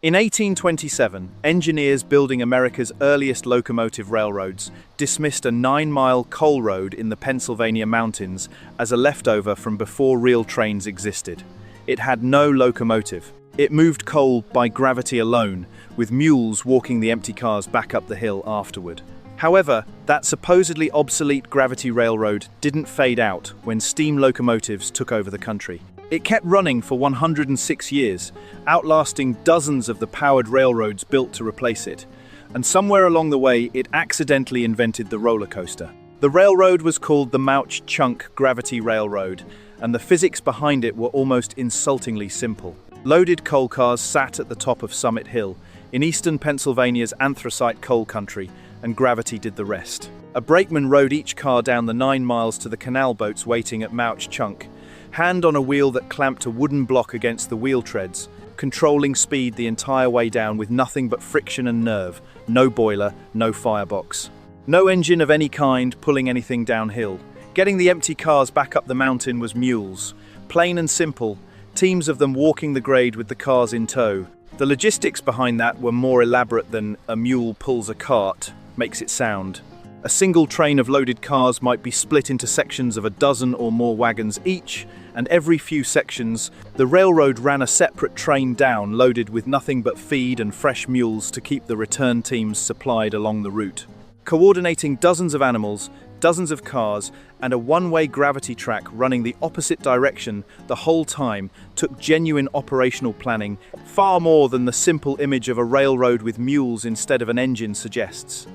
In 1827, engineers building America's earliest locomotive railroads dismissed a 9-mile coal road in the Pennsylvania mountains as a leftover from before real trains existed. It had no locomotive. It moved coal by gravity alone, with mules walking the empty cars back up the hill afterward. However, that supposedly obsolete gravity railroad didn't fade out when steam locomotives took over the country. It kept running for 106 years, outlasting dozens of the powered railroads built to replace it. And somewhere along the way, it accidentally invented the roller coaster. The railroad was called the Mauch-Chunk Gravity Railroad, and the physics behind it were almost insultingly simple. Loaded coal cars sat at the top of Summit Hill, in eastern Pennsylvania's anthracite coal country, and gravity did the rest. A brakeman rode each car down the 9 miles to the canal boats waiting at Mauch-Chunk, hand on a wheel that clamped a wooden block against the wheel treads, controlling speed the entire way down with nothing but friction and nerve, no boiler, no firebox. No engine of any kind pulling anything downhill. Getting the empty cars back up the mountain was mules. Plain and simple, teams of them walking the grade with the cars in tow. The logistics behind that were more elaborate than a mule pulls a cart makes it sound. A single train of loaded cars might be split into sections of a dozen or more wagons each, and every few sections, the railroad ran a separate train down loaded with nothing but feed and fresh mules to keep the return teams supplied along the route. Coordinating dozens of animals, dozens of cars, and a one-way gravity track running the opposite direction the whole time took genuine operational planning, far more than the simple image of a railroad with mules instead of an engine suggests.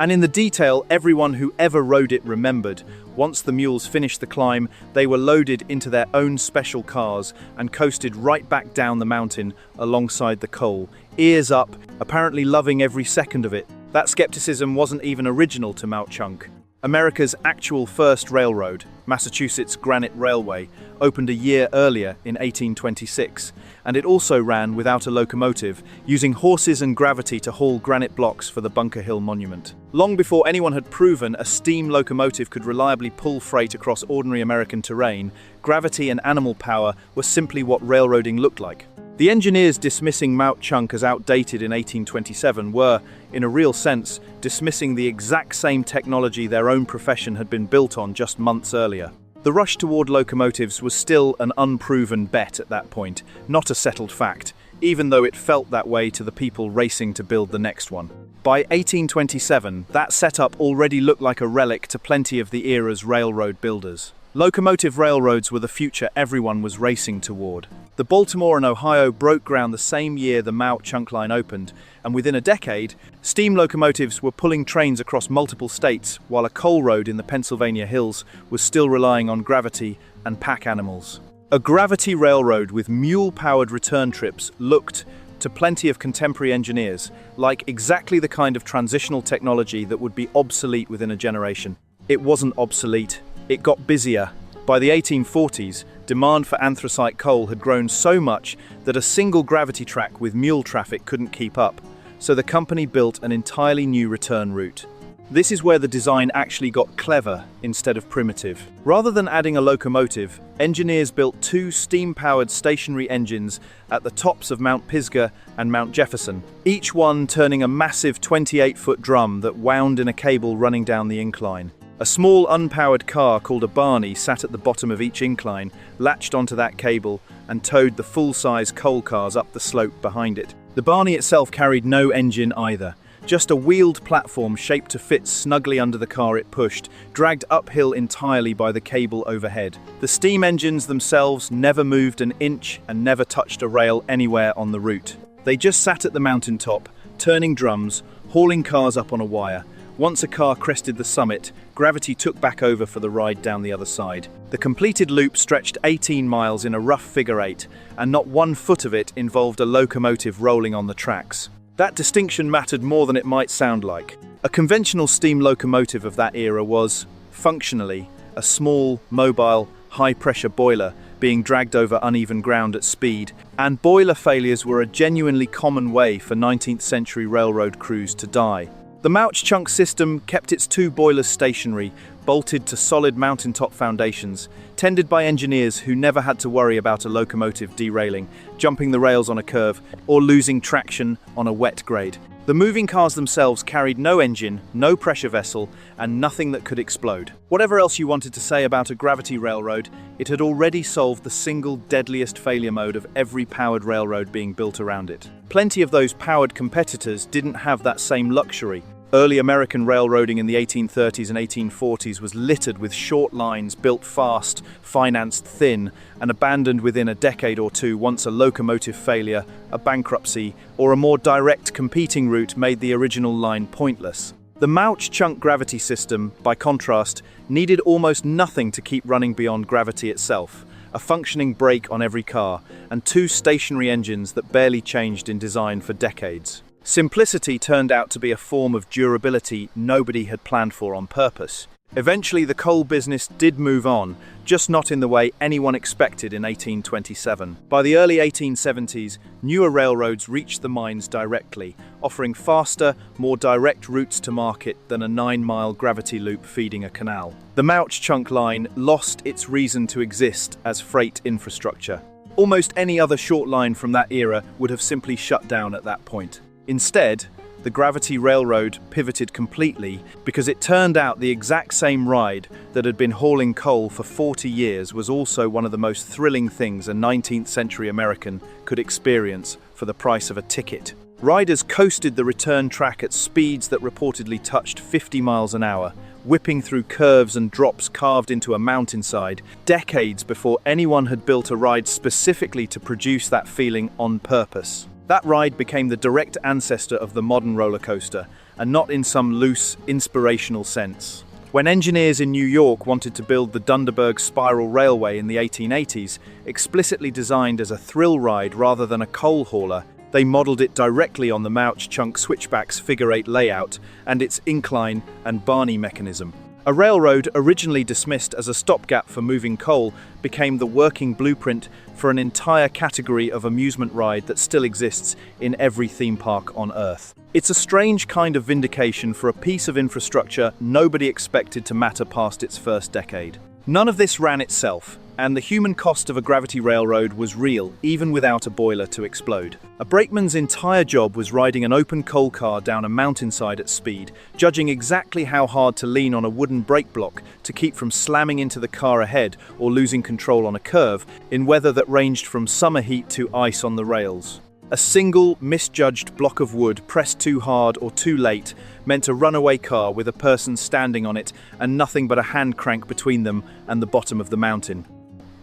And in the detail, everyone who ever rode it remembered, once the mules finished the climb, they were loaded into their own special cars and coasted right back down the mountain alongside the coal, ears up, apparently loving every second of it. That skepticism wasn't even original to Mauch-Chunk. America's actual first railroad, Massachusetts Granite Railway, opened a year earlier in 1826, and it also ran without a locomotive, using horses and gravity to haul granite blocks for the Bunker Hill Monument. Long before anyone had proven a steam locomotive could reliably pull freight across ordinary American terrain, gravity and animal power were simply what railroading looked like. The engineers dismissing Mauch-Chunk as outdated in 1827 were, in a real sense, dismissing the exact same technology their own profession had been built on just months earlier. The rush toward locomotives was still an unproven bet at that point, not a settled fact, even though it felt that way to the people racing to build the next one. By 1827, that setup already looked like a relic to plenty of the era's railroad builders. Locomotive railroads were the future everyone was racing toward. The Baltimore and Ohio broke ground the same year the Mauch-Chunk line opened, and within a decade, steam locomotives were pulling trains across multiple states, while a coal road in the Pennsylvania hills was still relying on gravity and pack animals. A gravity railroad with mule-powered return trips looked, to plenty of contemporary engineers, like exactly the kind of transitional technology that would be obsolete within a generation. It wasn't obsolete. It got busier. By the 1840s, demand for anthracite coal had grown so much that a single gravity track with mule traffic couldn't keep up, so the company built an entirely new return route. This is where the design actually got clever instead of primitive. Rather than adding a locomotive, engineers built 2 steam-powered stationary engines at the tops of Mount Pisgah and Mount Jefferson, each one turning a massive 28-foot drum that wound in a cable running down the incline. A small unpowered car called a Barney sat at the bottom of each incline, latched onto that cable, and towed the full-size coal cars up the slope behind it. The Barney itself carried no engine either, just a wheeled platform shaped to fit snugly under the car it pushed, dragged uphill entirely by the cable overhead. The steam engines themselves never moved an inch and never touched a rail anywhere on the route. They just sat at the mountaintop, turning drums, hauling cars up on a wire. Once a car crested the summit, gravity took back over for the ride down the other side. The completed loop stretched 18 miles in a rough figure eight, and not 1 foot of it involved a locomotive rolling on the tracks. That distinction mattered more than it might sound like. A conventional steam locomotive of that era was, functionally, a small, mobile, high-pressure boiler being dragged over uneven ground at speed, and boiler failures were a genuinely common way for 19th century railroad crews to die. The Mauch chunk system kept its two boilers stationary, bolted to solid mountaintop foundations, tended by engineers who never had to worry about a locomotive derailing, jumping the rails on a curve, or losing traction on a wet grade. The moving cars themselves carried no engine, no pressure vessel, and nothing that could explode. Whatever else you wanted to say about a gravity railroad, it had already solved the single deadliest failure mode of every powered railroad being built around it. Plenty of those powered competitors didn't have that same luxury. Early American railroading in the 1830s and 1840s was littered with short lines built fast, financed thin, and abandoned within a decade or two once a locomotive failure, a bankruptcy, or a more direct competing route made the original line pointless. The Mauch chunk gravity system, by contrast, needed almost nothing to keep running beyond gravity itself. A functioning brake on every car, and two stationary engines that barely changed in design for decades. Simplicity turned out to be a form of durability nobody had planned for on purpose. Eventually, the coal business did move on, just not in the way anyone expected in 1827. By the early 1870s, newer railroads reached the mines directly, offering faster, more direct routes to market than a 9-mile gravity loop feeding a canal. The Mauch chunk line lost its reason to exist as freight infrastructure. Almost any other short line from that era would have simply shut down at that point. Instead, the gravity railroad pivoted completely because it turned out the exact same ride that had been hauling coal for 40 years was also one of the most thrilling things a 19th century American could experience for the price of a ticket. Riders coasted the return track at speeds that reportedly touched 50 miles an hour, whipping through curves and drops carved into a mountainside, decades before anyone had built a ride specifically to produce that feeling on purpose. That ride became the direct ancestor of the modern roller coaster, and not in some loose, inspirational sense. When engineers in New York wanted to build the Dunderberg Spiral Railway in the 1880s, explicitly designed as a thrill ride rather than a coal hauler, they modeled it directly on the Mauch chunk switchback's figure-8 layout and its incline and Barney mechanism. A railroad originally dismissed as a stopgap for moving coal became the working blueprint for an entire category of amusement ride that still exists in every theme park on Earth. It's a strange kind of vindication for a piece of infrastructure nobody expected to matter past its first decade. None of this ran itself, and the human cost of a gravity railroad was real, even without a boiler to explode. A brakeman's entire job was riding an open coal car down a mountainside at speed, judging exactly how hard to lean on a wooden brake block to keep from slamming into the car ahead or losing control on a curve, in weather that ranged from summer heat to ice on the rails. A single, misjudged block of wood pressed too hard or too late meant a runaway car with a person standing on it and nothing but a hand crank between them and the bottom of the mountain.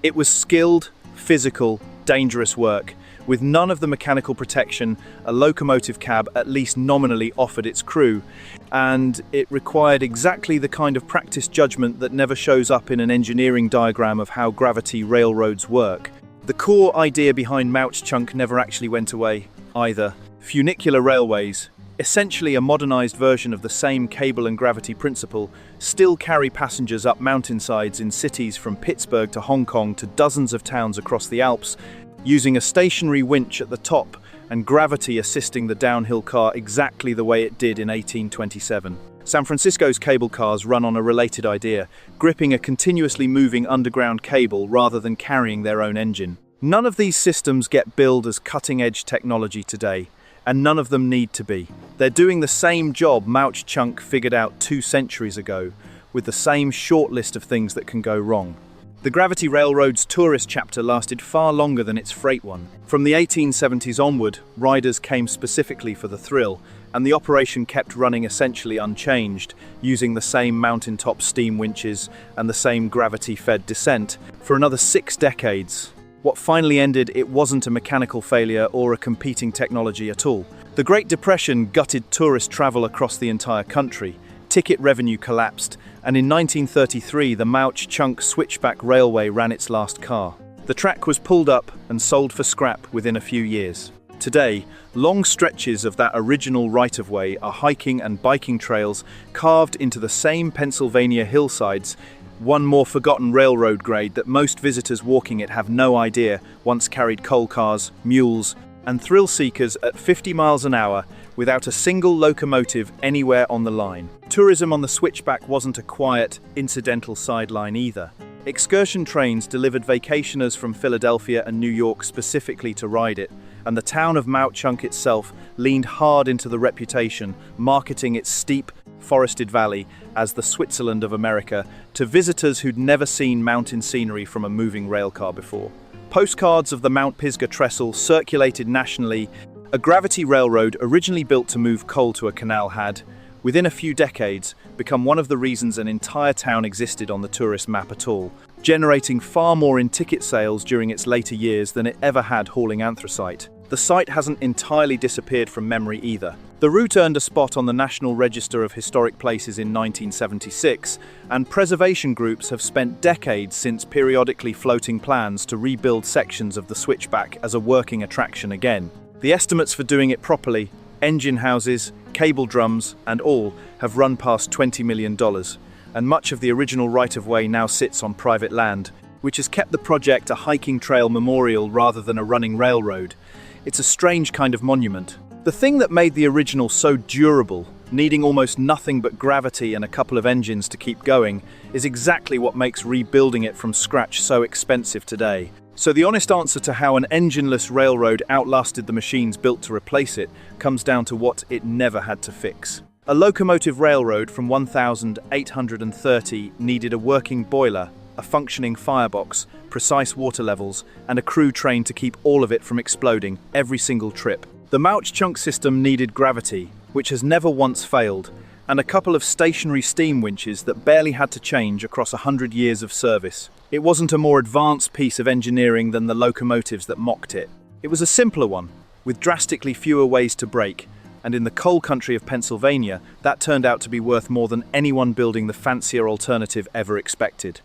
It was skilled, physical, dangerous work, with none of the mechanical protection a locomotive cab at least nominally offered its crew, and it required exactly the kind of practiced judgment that never shows up in an engineering diagram of how gravity railroads work. The core idea behind Mauch chunk never actually went away, either. Funicular railways, essentially a modernized version of the same cable and gravity principle, still carry passengers up mountainsides in cities from Pittsburgh to Hong Kong to dozens of towns across the Alps, using a stationary winch at the top and gravity assisting the downhill car exactly the way it did in 1827. San Francisco's cable cars run on a related idea, gripping a continuously moving underground cable rather than carrying their own engine. None of these systems get billed as cutting-edge technology today, and none of them need to be. They're doing the same job Mauch chunk figured out 2 centuries ago, with the same short list of things that can go wrong. The Gravity Railroad's tourist chapter lasted far longer than its freight one. From the 1870s onward, riders came specifically for the thrill, and the operation kept running essentially unchanged, using the same mountaintop steam winches and the same gravity-fed descent for another 6 decades. What finally ended, it wasn't a mechanical failure or a competing technology at all. The Great Depression gutted tourist travel across the entire country. Ticket revenue collapsed, and in 1933 the Mauch chunk switchback railway ran its last car. The track was pulled up and sold for scrap within a few years. Today, long stretches of that original right-of-way are hiking and biking trails carved into the same Pennsylvania hillsides, one more forgotten railroad grade that most visitors walking it have no idea once carried coal cars, mules, and thrill seekers at 50 miles an hour without a single locomotive anywhere on the line. Tourism on the switchback wasn't a quiet, incidental sideline either. Excursion trains delivered vacationers from Philadelphia and New York specifically to ride it, and the town of Mauch Chunk itself leaned hard into the reputation, marketing its steep, forested valley as the Switzerland of America to visitors who'd never seen mountain scenery from a moving railcar before. Postcards of the Mount Pisgah trestle circulated nationally. A gravity railroad originally built to move coal to a canal had, within a few decades, become one of the reasons an entire town existed on the tourist map at all, generating far more in ticket sales during its later years than it ever had hauling anthracite. The site hasn't entirely disappeared from memory either. The route earned a spot on the National Register of Historic Places in 1976, and preservation groups have spent decades since periodically floating plans to rebuild sections of the switchback as a working attraction again. The estimates for doing it properly, engine houses, cable drums, and all, have run past $20 million, and much of the original right-of-way now sits on private land, which has kept the project a hiking trail memorial rather than a running railroad. It's a strange kind of monument. The thing that made the original so durable, needing almost nothing but gravity and a couple of engines to keep going, is exactly what makes rebuilding it from scratch so expensive today. So the honest answer to how an engineless railroad outlasted the machines built to replace it comes down to what it never had to fix. A locomotive railroad from 1830 needed a working boiler, a functioning firebox, precise water levels, and a crew trained to keep all of it from exploding every single trip. The Mauch Chunk system needed gravity, which has never once failed, and a couple of stationary steam winches that barely had to change across 100 years of service. It wasn't a more advanced piece of engineering than the locomotives that mocked it. It was a simpler one, with drastically fewer ways to brake, and in the coal country of Pennsylvania, that turned out to be worth more than anyone building the fancier alternative ever expected.